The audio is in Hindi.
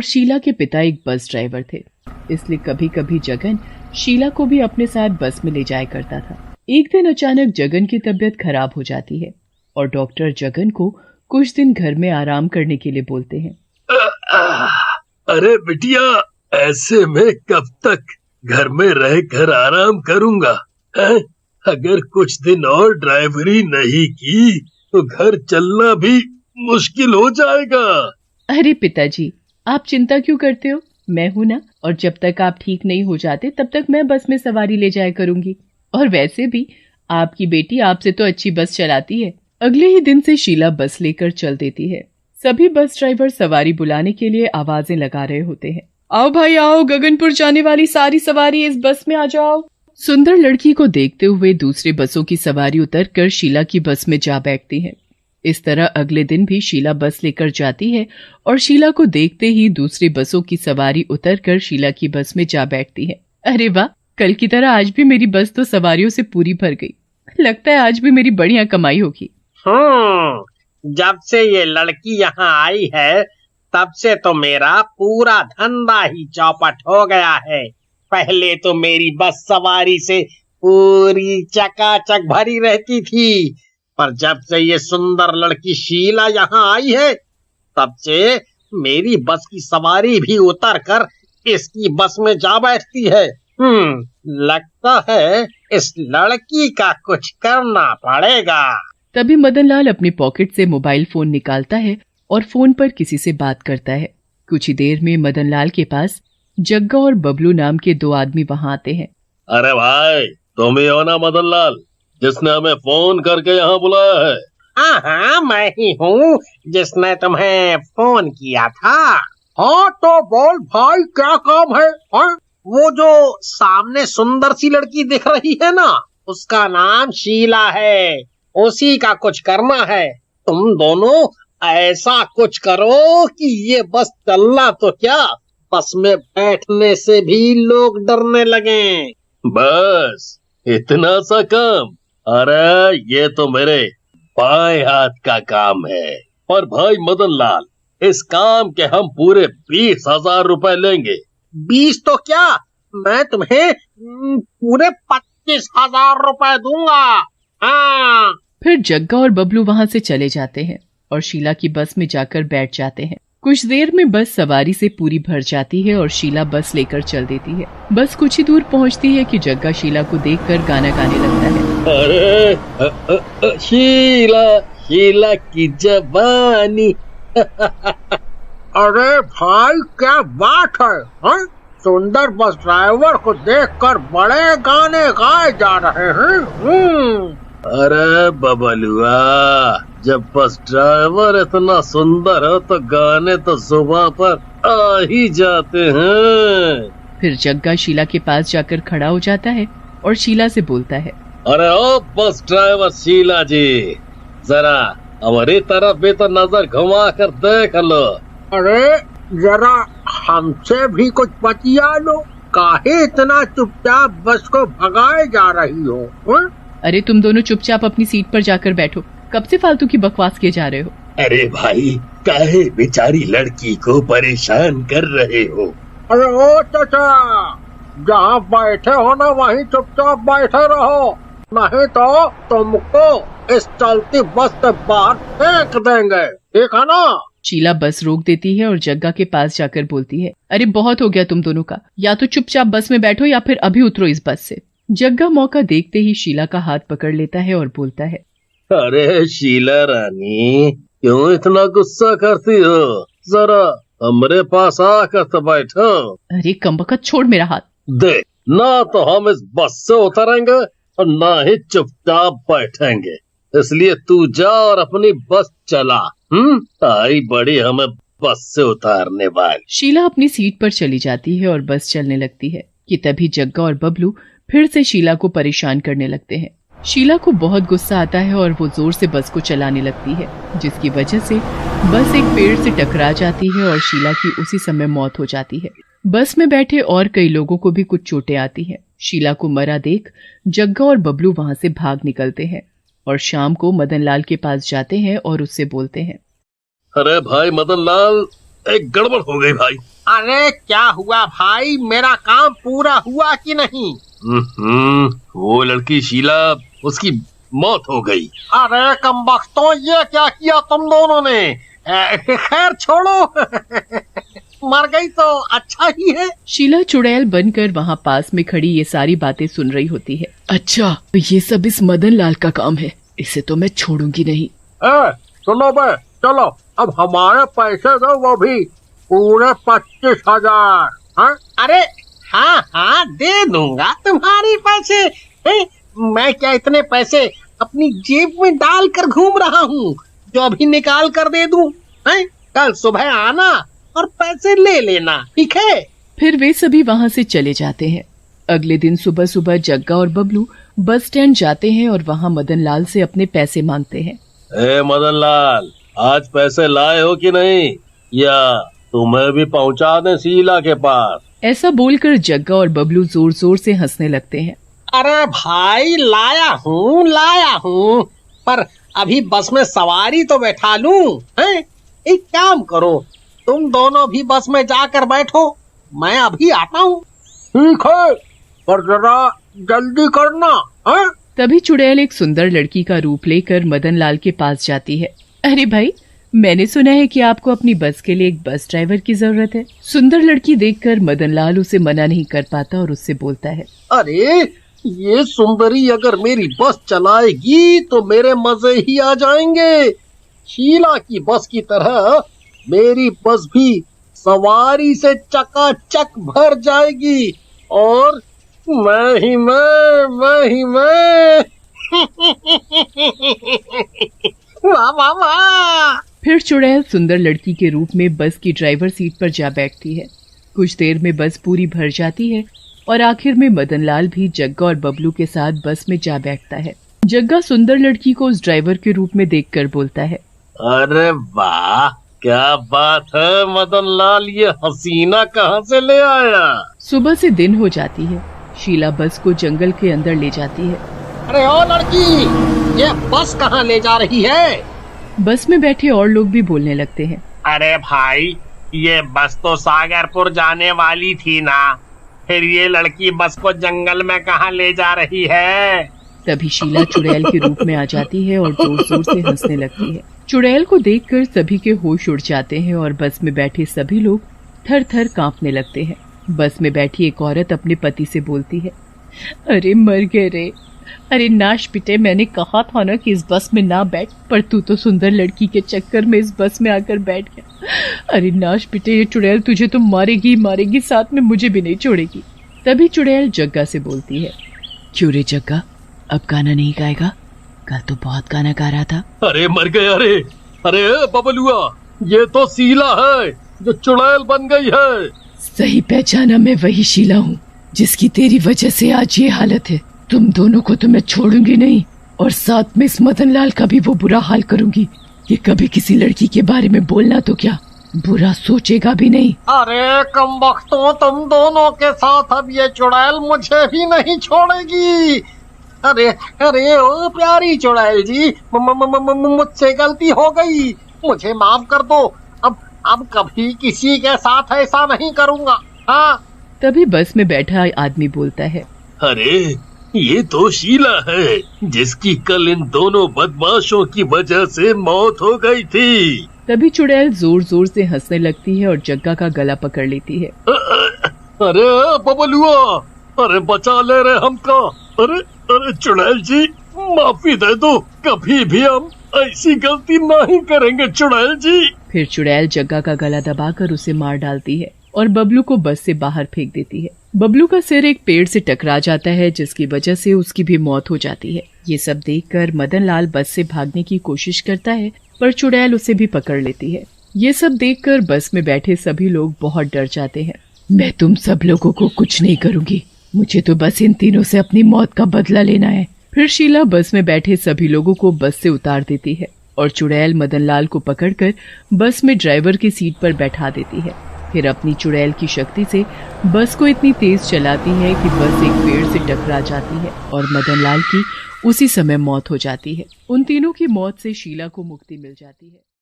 शीला के पिता एक बस ड्राइवर थे, इसलिए कभी कभी जगन शीला को भी अपने साथ बस में ले जाया करता था। एक दिन अचानक जगन की तबीयत खराब हो जाती है और डॉक्टर जगन को कुछ दिन घर में आराम करने के लिए बोलते हैं। अरे बिटिया, ऐसे में कब तक घर में रहकर आराम करूंगा? अगर कुछ दिन और ड्राइवरी नहीं की तो घर चलना भी मुश्किल हो जाएगा। अरे पिताजी, आप चिंता क्यों करते हो? मैं हूं ना, और जब तक आप ठीक नहीं हो जाते तब तक मैं बस में सवारी ले जाया करूंगी। और वैसे भी आपकी बेटी आपसे तो अच्छी बस चलाती है। अगले ही दिन से शीला बस लेकर चल देती है। सभी बस ड्राइवर सवारी बुलाने के लिए आवाजें लगा रहे होते हैं। आओ भाई आओ, गगनपुर जाने वाली सारी सवारी इस बस में आ जाओ। सुंदर लड़की को देखते हुए दूसरी बसों की सवारी उतरकर शीला की बस में जा बैठती है। इस तरह अगले दिन भी शीला बस लेकर जाती है और शीला को देखते ही दूसरी बसों की सवारी उतरकर शीला की बस में जा बैठती है। अरे वाह, कल की तरह आज भी मेरी बस तो सवारियों से पूरी भर गई। लगता है आज भी मेरी बढ़िया कमाई होगी। जब से ये लड़की यहाँ आई है तब से तो मेरा पूरा धंधा ही चौपट हो गया है। पहले तो मेरी बस सवारी से पूरी चकाचक भरी रहती थी, पर जब से ये सुंदर लड़की शीला यहाँ आई है तब से मेरी बस की सवारी भी उतर कर इसकी बस में जा बैठती है। लगता है इस लड़की का कुछ करना पड़ेगा। तभी मदनलाल अपनी पॉकेट से मोबाइल फोन निकालता है और फोन पर किसी से बात करता है। कुछ ही देर में मदनलाल के पास जग्गा और बबलू नाम के दो आदमी वहाँ आते हैं। अरे भाई, तुम ही हो ना मदनलाल, जिसने हमें फोन करके यहाँ बुलाया है? हाँ, मैं ही हूँ जिसने तुम्हें फोन किया था। हाँ तो बोल भाई, क्या काम है? हाँ? वो जो सामने सुंदर सी लड़की दिख रही है ना, उसका नाम शीला है, उसी का कुछ करना है। तुम दोनों ऐसा कुछ करो कि ये बस चलना तो क्या, बस में बैठने से भी लोग डरने लगे। बस इतना सा काम? अरे ये तो मेरे बाएं हाथ का काम है। पर भाई मदनलाल, इस काम के हम पूरे 20,000 रुपए लेंगे। 20 तो क्या, मैं तुम्हें पूरे 25,000 रुपए दूंगा। हाँ। फिर जग्गा और बबलू वहाँ से चले जाते हैं और शीला की बस में जाकर बैठ जाते हैं। कुछ देर में बस सवारी से पूरी भर जाती है और शीला बस लेकर चल देती है। बस कुछ ही दूर पहुँचती है कि जग्गा शीला को देखकर गाना गाने लगता है। अरे शीला, शीला की जवानी। अरे भाई, क्या बात है? हाँ? सुंदर बस ड्राइवर को देखकर बड़े गाने गाए जा रहे हैं। अरे बबलुआ, जब बस ड्राइवर इतना सुंदर हो तो गाने तो जुबान पर आ ही जाते हैं। फिर जग्गा शीला के पास जाकर खड़ा हो जाता है और शीला से बोलता है। अरे ओ बस ड्राइवर शीला जी, जरा हमारी तरफ भी तो नजर घुमा कर देख लो। अरे जरा हमसे भी कुछ बतिया लो, काहे इतना चुपचाप बस को भगाए जा रही हो? अरे तुम दोनों चुपचाप अपनी सीट पर जाकर बैठो, कब से फालतू की बकवास किए जा रहे हो? अरे भाई, काहे बेचारी लड़की को परेशान कर रहे हो? अरे ओ चाचा, जहाँ बैठे हो ना वहीं चुपचाप बैठे रहो, नहीं तो तुमको इस चलती बस से बाहर फेंक देंगे, ठीक है ना? शीला बस रोक देती है और जग्गा के पास जाकर बोलती है, अरे बहुत हो गया तुम दोनों का, या तो चुपचाप बस में बैठो या फिर अभी उतरो इस बस से। जग्गा मौका देखते ही शीला का हाथ पकड़ लेता है और बोलता है। अरे शीला रानी, क्यों इतना गुस्सा करती हो? जरा हमारे पास आकर तो बैठो। अरे कमबख्त, छोड़ मेरा हाथ। देख, ना तो हम इस बस से उतरेंगे और ना ही चुपचाप बैठेंगे, इसलिए तू जा और अपनी बस चला। आई बड़ी हमें बस से उतारने वाली। शीला अपनी सीट पर चली जाती है और बस चलने लगती है कि तभी जग्गा और बबलू फिर से शीला को परेशान करने लगते हैं। शीला को बहुत गुस्सा आता है और वो जोर से बस को चलाने लगती है, जिसकी वजह से बस एक पेड़ से टकरा जाती है और शीला की उसी समय मौत हो जाती है। बस में बैठे और कई लोगों को भी कुछ चोटें आती हैं। शीला को मरा देख जग्गा और बबलू वहां से भाग निकलते हैं और शाम को मदनलाल के पास जाते हैं और उससे बोलते हैं। अरे भाई मदनलाल, एक गड़बड़ हो गई भाई। अरे क्या हुआ भाई, मेरा काम पूरा हुआ कि नहीं? वो लड़की शीला, उसकी मौत हो गई। अरे कमबख्तों, ये क्या किया तुम दोनों ने? खैर छोड़ो मर गई तो अच्छा ही है। शीला चुड़ैल बनकर वहाँ पास में खड़ी ये सारी बातें सुन रही होती है। अच्छा, तो ये सब इस मदन लाल का काम है, इसे तो मैं छोड़ूंगी नहीं। सुनो बे, चलो अब हमारे पैसे दो, वो भी पूरे 25,000। हाँ? अरे हाँ दे दूंगा तुम्हारे पैसे। मैं क्या इतने पैसे अपनी जेब में डाल कर घूम रहा हूँ जो अभी निकाल कर दे दूं? कल सुबह आना और पैसे ले लेना, ठीक है? फिर वे सभी वहाँ से चले जाते हैं। अगले दिन सुबह सुबह जग्गा और बबलू बस स्टैंड जाते हैं और वहाँ मदन लाल से अपने पैसे मांगते हैं। मदन लाल, आज पैसे लाए हो कि नहीं, या तुम्हें भी पहुँचा दें शीला के पास? ऐसा बोलकर जग्गा और बबलू जोर जोर से हंसने लगते हैं। अरे भाई लाया हूँ, पर अभी बस में सवारी तो बैठा लूं। एक काम करो, तुम दोनों भी बस में जाकर बैठो, मैं अभी आता हूँ। ठीक है, पर जरा जल्दी करना। तभी चुड़ैल एक सुंदर लड़की का रूप लेकर मदन लाल के पास जाती है। अरे भाई, मैंने सुना है कि आपको अपनी बस के लिए एक बस ड्राइवर की जरूरत है। सुंदर लड़की देखकर मदन लाल उसे मना नहीं कर पाता और उससे बोलता है, अरे ये सुंदरी अगर मेरी बस चलाएगी तो मेरे मजे ही आ जाएंगे। शीला की बस की तरह मेरी बस भी सवारी से चकाचक भर जाएगी, और मैं ही मैं। वाह वाह वाह। फिर चुड़ैल सुंदर लड़की के रूप में बस की ड्राइवर सीट पर जा बैठती है। कुछ देर में बस पूरी भर जाती है और आखिर में मदन लाल भी जग्गा और बबलू के साथ बस में जा बैठता है। जग्गा सुंदर लड़की को उस ड्राइवर के रूप में देखकर बोलता है, अरे वाह, क्या बात है मदन लाल, ये हसीना कहाँ से ले आया? सुबह से दिन हो जाती है। शीला बस को जंगल के अंदर ले जाती है। अरे ओ लड़की, ये बस कहाँ ले जा रही है? बस में बैठे और लोग भी बोलने लगते हैं। अरे भाई, ये बस तो सागरपुर जाने वाली थी ना, फिर ये लड़की बस को जंगल में कहाँ ले जा रही है? तभी शीला चुड़ैल के रूप में आ जाती है और जोर जोर से हंसने लगती है। चुड़ैल को देखकर सभी के होश उड़ जाते हैं और बस में बैठे सभी लोग थर थर कांपने लगते हैं। बस में बैठी एक औरत अपने पति से बोलती है, अरे मर गए रे, अरे नाश पिटे, मैंने कहा था ना कि इस बस में ना बैठ, पर तू तो सुंदर लड़की के चक्कर में इस बस में आकर बैठ गया। अरे नाश पिटे, ये चुड़ैल तुझे तो मारेगी, साथ में मुझे भी नहीं छोड़ेगी। तभी चुड़ैल जग्गा से बोलती है, क्यों रे जग्गा, अब गाना नहीं गाएगा? कल तो बहुत गाना गा रहा था। अरे मर गए, अरे बबलुआ, ये तो शीला है जो चुड़ैल बन गई है। सही पहचाना, मैं वही शीला हूँ जिसकी तेरी वजह से आज ये हालत है। तुम दोनों को तो मैं छोड़ूंगी नहीं, और साथ में इस मदन लाल का भी वो बुरा हाल करूंगी कि कभी किसी लड़की के बारे में बोलना तो क्या, बुरा सोचेगा भी नहीं। अरे कमबख्तों, तुम दोनों के साथ अब ये चुड़ैल मुझे भी नहीं छोड़ेगी। अरे ओ प्यारी चुड़ैल जी, मुझसे गलती हो गई, मुझे माफ कर दो। अब कभी किसी के साथ ऐसा नहीं करूँगा। हाँ। तभी बस में बैठा आदमी बोलता है, अरे ये तो शीला है जिसकी कल इन दोनों बदमाशों की वजह से मौत हो गई थी। तभी चुड़ैल जोर जोर से हंसने लगती है और जग्गा का गला पकड़ लेती है। अरे बबलुआ, अरे बचा ले रहे हमको। अरे चुड़ैल जी, माफी दे दो, कभी भी हम ऐसी गलती नहीं करेंगे चुड़ैल जी। फिर चुड़ैल जग्गा का गला दबाकर उसे मार डालती है और बबलू को बस से बाहर फेंक देती है। बबलू का सिर एक पेड़ से टकरा जाता है, जिसकी वजह से उसकी भी मौत हो जाती है। ये सब देखकर मदन लाल बस से भागने की कोशिश करता है, पर चुड़ैल उसे भी पकड़ लेती है। ये सब देखकर बस में बैठे सभी लोग बहुत डर जाते हैं। मैं तुम सब लोगों को कुछ नहीं करूंगी, मुझे तो बस इन तीनों से अपनी मौत का बदला लेना है। फिर शीला बस में बैठे सभी लोगों को बस से उतार देती है और चुड़ैल मदन लाल को पकड़कर बस में ड्राइवर की सीट पर बैठा देती है। फिर अपनी चुड़ैल की शक्ति से बस को इतनी तेज चलाती है कि बस एक पेड़ से टकरा जाती है और मदन लाल की उसी समय मौत हो जाती है। उन तीनों की मौत से शीला को मुक्ति मिल जाती है।